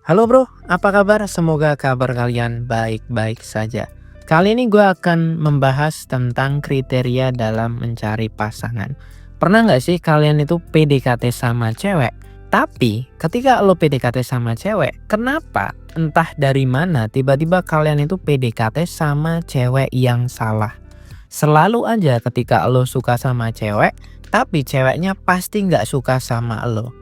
Halo bro, apa kabar? Semoga kabar kalian baik-baik saja. Kali ini gue akan membahas tentang kriteria dalam mencari pasangan. Pernah nggak sih kalian itu PDKT sama cewek? Tapi ketika lo PDKT sama cewek, kenapa? Entah dari mana tiba-tiba kalian itu PDKT sama cewek yang salah. Selalu aja ketika lo suka sama cewek, tapi ceweknya pasti nggak suka sama lo.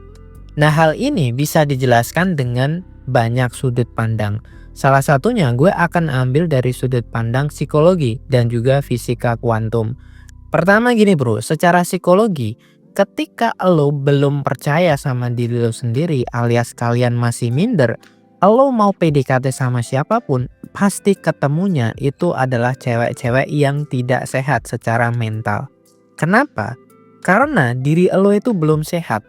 Nah, hal ini bisa dijelaskan dengan banyak sudut pandang. Salah satunya gue akan ambil dari sudut pandang psikologi dan juga fisika kuantum. Pertama gini bro, secara psikologi, ketika lo belum percaya sama diri lo sendiri alias kalian masih minder, lo mau PDKT sama siapapun, pasti ketemunya itu adalah cewek-cewek yang tidak sehat secara mental. Kenapa? Karena diri lo itu belum sehat.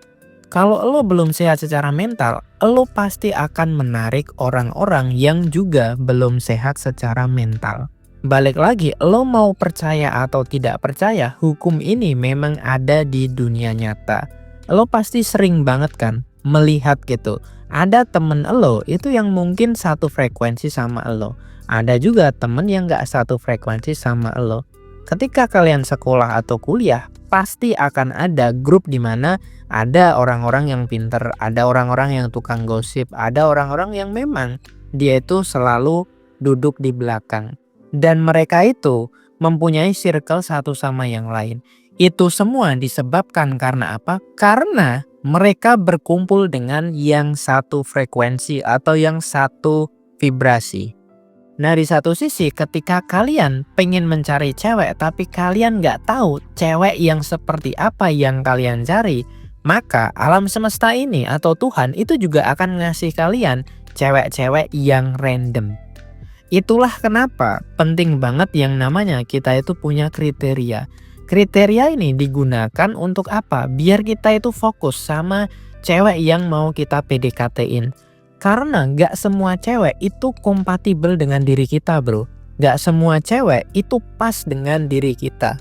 Kalau lo belum sehat secara mental, lo pasti akan menarik orang-orang yang juga belum sehat secara mental. Balik lagi, lo mau percaya atau tidak percaya, hukum ini memang ada di dunia nyata. Lo pasti sering banget kan melihat gitu. Ada temen lo itu yang mungkin satu frekuensi sama lo. Ada juga temen yang gak satu frekuensi sama lo. Ketika kalian sekolah atau kuliah, pasti akan ada grup di mana ada orang-orang yang pinter, ada orang-orang yang tukang gosip, ada orang-orang yang memang dia itu selalu duduk di belakang. Dan mereka itu mempunyai circle satu sama yang lain. Itu semua disebabkan karena apa? Karena mereka berkumpul dengan yang satu frekuensi atau yang satu vibrasi. Nah, di satu sisi ketika kalian pengen mencari cewek tapi kalian nggak tahu cewek yang seperti apa yang kalian cari, maka alam semesta ini atau Tuhan itu juga akan ngasih kalian cewek-cewek yang random. Itulah kenapa penting banget yang namanya kita itu punya kriteria. Kriteria ini digunakan untuk apa? Biar kita itu fokus sama cewek yang mau kita PDKT-in. Karena gak semua cewek itu kompatibel dengan diri kita bro. Gak semua cewek itu pas dengan diri kita.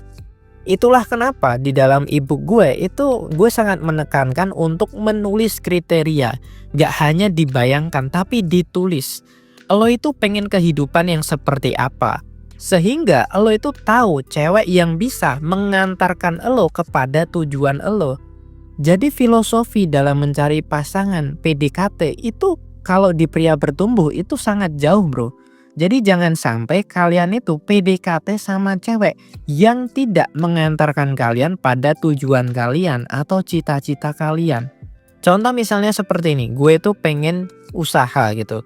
Itulah kenapa di dalam ebook gue itu gue sangat menekankan untuk menulis kriteria. Gak hanya dibayangkan tapi ditulis. Lo itu pengen kehidupan yang seperti apa. Sehingga lo itu tahu cewek yang bisa mengantarkan lo kepada tujuan lo. Jadi filosofi dalam mencari pasangan PDKT itu kalau di pria bertumbuh itu sangat jauh bro. Jadi jangan sampai kalian itu PDKT sama cewek yang tidak mengantarkan kalian pada tujuan kalian atau cita-cita kalian. Contoh misalnya seperti ini, gue tuh pengen usaha gitu.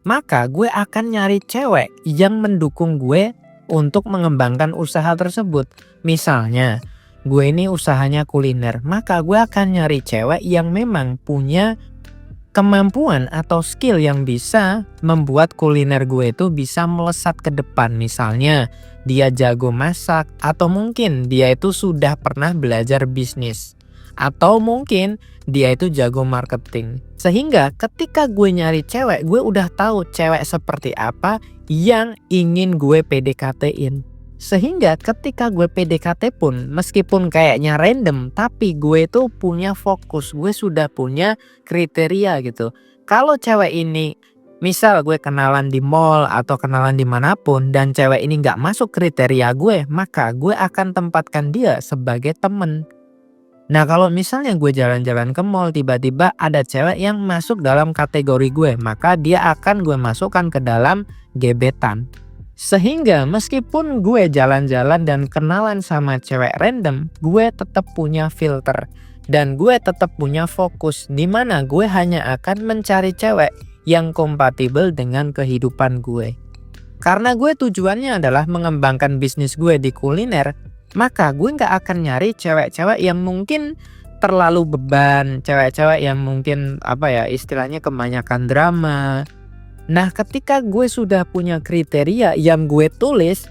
Maka gue akan nyari cewek yang mendukung gue untuk mengembangkan usaha tersebut. Misalnya gue ini usahanya kuliner, maka gue akan nyari cewek yang memang punya kemampuan atau skill yang bisa membuat kuliner gue itu bisa melesat ke depan. Misalnya dia jago masak, atau mungkin dia itu sudah pernah belajar bisnis, atau mungkin dia itu jago marketing. Sehingga ketika gue nyari cewek, gue udah tahu cewek seperti apa yang ingin gue PDKT-in. Sehingga ketika gue PDKT pun meskipun kayaknya random, tapi gue tuh punya fokus, gue sudah punya kriteria gitu. Kalau cewek ini misal gue kenalan di mall atau kenalan dimanapun dan cewek ini gak masuk kriteria gue, maka gue akan tempatkan dia sebagai temen. Nah kalau misalnya gue jalan-jalan ke mall tiba-tiba ada cewek yang masuk dalam kategori gue, maka dia akan gue masukkan ke dalam gebetan. Sehingga meskipun gue jalan-jalan dan kenalan sama cewek random, gue tetap punya filter. Dan gue tetap punya fokus di mana gue hanya akan mencari cewek yang kompatibel dengan kehidupan gue. Karena gue tujuannya adalah mengembangkan bisnis gue di kuliner, maka gue gak akan nyari cewek-cewek yang mungkin terlalu beban, cewek-cewek yang mungkin istilahnya kebanyakan drama. Nah ketika gue sudah punya kriteria yang gue tulis,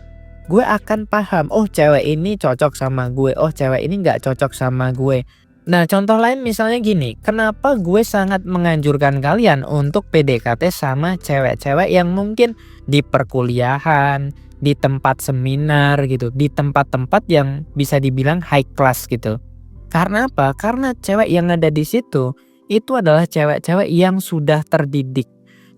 gue akan paham, oh cewek ini cocok sama gue, oh cewek ini gak cocok sama gue. Nah contoh lain misalnya gini, kenapa gue sangat menganjurkan kalian untuk PDKT sama cewek-cewek yang mungkin di perkuliahan, di tempat seminar gitu, di tempat-tempat yang bisa dibilang high class gitu. Karena apa? Karena cewek yang ada di situ itu adalah cewek-cewek yang sudah terdidik.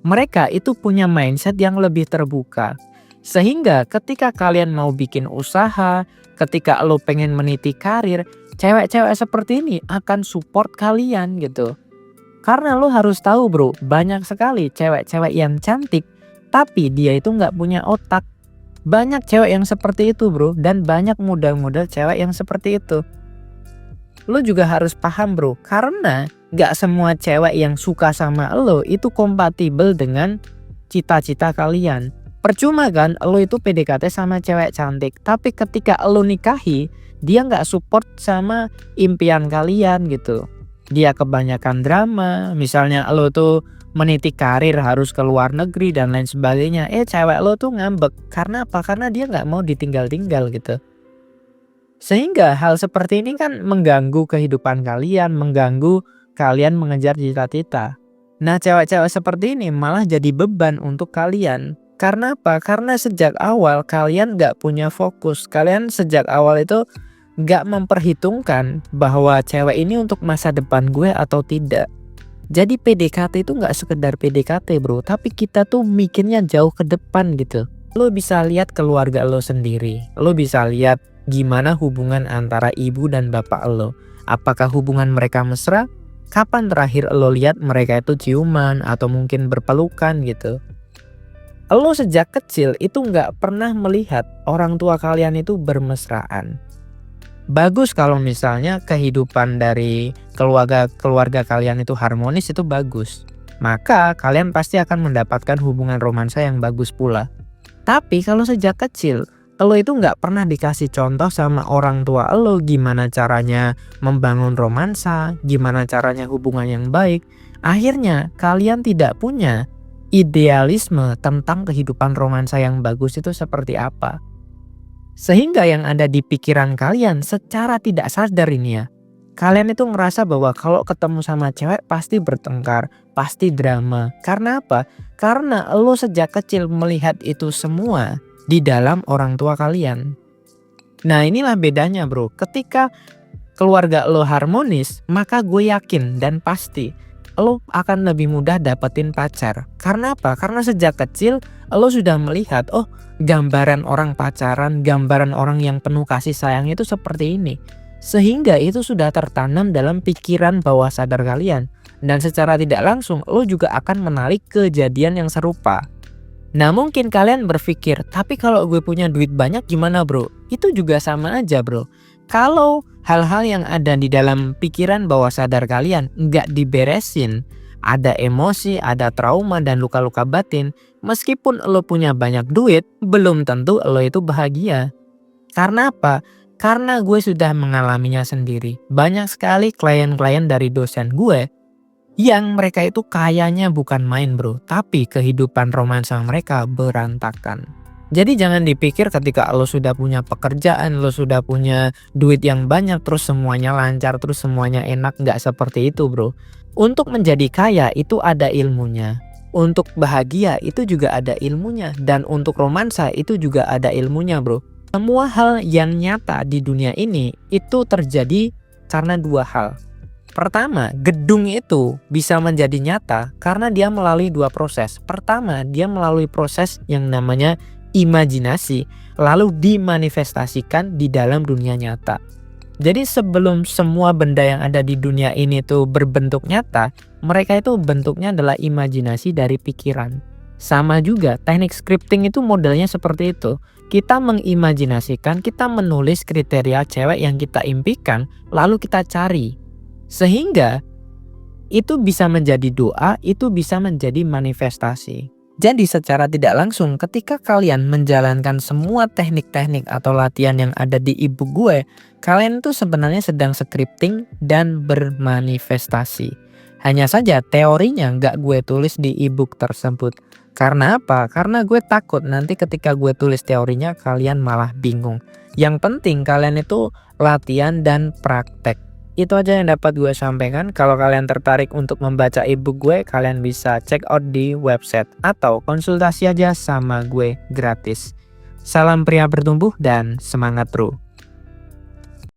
Mereka itu punya mindset yang lebih terbuka. Sehingga ketika kalian mau bikin usaha, ketika lo pengen meniti karir, cewek-cewek seperti ini akan support kalian gitu. Karena lo harus tahu bro, banyak sekali cewek-cewek yang cantik, tapi dia itu nggak punya otak. Banyak cewek yang seperti itu bro, dan banyak model-model cewek yang seperti itu. Lo juga harus paham bro, karena gak semua cewek yang suka sama lo itu kompatibel dengan cita-cita kalian. Percuma kan lo itu PDKT sama cewek cantik, tapi ketika lo nikahi, dia gak support sama impian kalian gitu. Dia kebanyakan drama, misalnya lo tuh meniti karir harus ke luar negeri dan lain sebagainya. Cewek lo tuh ngambek, karena apa? Karena dia gak mau ditinggal-tinggal gitu. Sehingga hal seperti ini kan mengganggu kehidupan kalian, mengganggu kalian mengejar cita-cita. Nah cewek-cewek seperti ini malah jadi beban untuk kalian. Karena apa? Karena sejak awal kalian gak punya fokus. Kalian sejak awal itu gak memperhitungkan bahwa cewek ini untuk masa depan gue atau tidak. Jadi PDKT itu gak sekedar PDKT bro, tapi kita tuh mikirnya jauh ke depan gitu. Lo bisa lihat keluarga lo sendiri, lo bisa lihat gimana hubungan antara ibu dan bapak lo. Apakah hubungan mereka mesra? Kapan terakhir lo lihat mereka itu ciuman atau mungkin berpelukan gitu? Lo sejak kecil itu gak pernah melihat orang tua kalian itu bermesraan. Bagus kalau misalnya kehidupan dari keluarga kalian itu harmonis, itu bagus. Maka kalian pasti akan mendapatkan hubungan romansa yang bagus pula. Tapi kalau sejak kecil lo itu nggak pernah dikasih contoh sama orang tua lo gimana caranya membangun romansa, gimana caranya hubungan yang baik, akhirnya kalian tidak punya idealisme tentang kehidupan romansa yang bagus itu seperti apa. Sehingga yang ada di pikiran kalian secara tidak sadar ini ya, kalian itu ngerasa bahwa kalau ketemu sama cewek pasti bertengkar, pasti drama. Karena apa? Karena lo sejak kecil melihat itu semua di dalam orang tua kalian. Nah inilah bedanya bro, ketika keluarga lo harmonis, maka gue yakin dan pasti lo akan lebih mudah dapetin pacar. Karena apa? Karena sejak kecil lo sudah melihat, oh gambaran orang pacaran, gambaran orang yang penuh kasih sayang itu seperti ini. Sehingga itu sudah tertanam dalam pikiran bawah sadar kalian. Dan secara tidak langsung lo juga akan menarik kejadian yang serupa. Nah mungkin kalian berpikir, tapi kalau gue punya duit banyak gimana bro? Itu juga sama aja bro. Kalau hal-hal yang ada di dalam pikiran bawah sadar kalian nggak diberesin, ada emosi, ada trauma dan luka-luka batin, meskipun lo punya banyak duit, belum tentu lo itu bahagia. Karena apa? Karena gue sudah mengalaminya sendiri. Banyak sekali klien-klien dari dosen gue yang mereka itu kayanya bukan main bro, tapi kehidupan romansa mereka berantakan. Jadi jangan dipikir ketika lo sudah punya pekerjaan, lo sudah punya duit yang banyak, terus semuanya lancar, terus semuanya enak. Nggak seperti itu bro. Untuk menjadi kaya itu ada ilmunya. Untuk bahagia itu juga ada ilmunya. Dan untuk romansa itu juga ada ilmunya bro. Semua hal yang nyata di dunia ini itu terjadi karena dua hal. Pertama, gedung itu bisa menjadi nyata karena dia melalui dua proses. Pertama, dia melalui proses yang namanya imajinasi, lalu dimanifestasikan di dalam dunia nyata. Jadi sebelum semua benda yang ada di dunia ini tuh berbentuk nyata, mereka itu bentuknya adalah imajinasi dari pikiran. Sama juga teknik scripting itu modelnya seperti itu. Kita mengimajinasikan, kita menulis kriteria cewek yang kita impikan, lalu kita cari. Sehingga itu bisa menjadi doa, itu bisa menjadi manifestasi. Jadi secara tidak langsung ketika kalian menjalankan semua teknik-teknik atau latihan yang ada di ebook gue, kalian tuh sebenarnya sedang scripting dan bermanifestasi. Hanya saja teorinya nggak gue tulis di ebook tersebut. Karena apa? Karena gue takut nanti ketika gue tulis teorinya kalian malah bingung. Yang penting kalian itu latihan dan praktek. Itu aja yang dapat gue sampaikan. Kalau kalian tertarik untuk membaca ebook gue, kalian bisa check out di website atau konsultasi aja sama gue gratis. Salam pria bertumbuh dan semangat bro.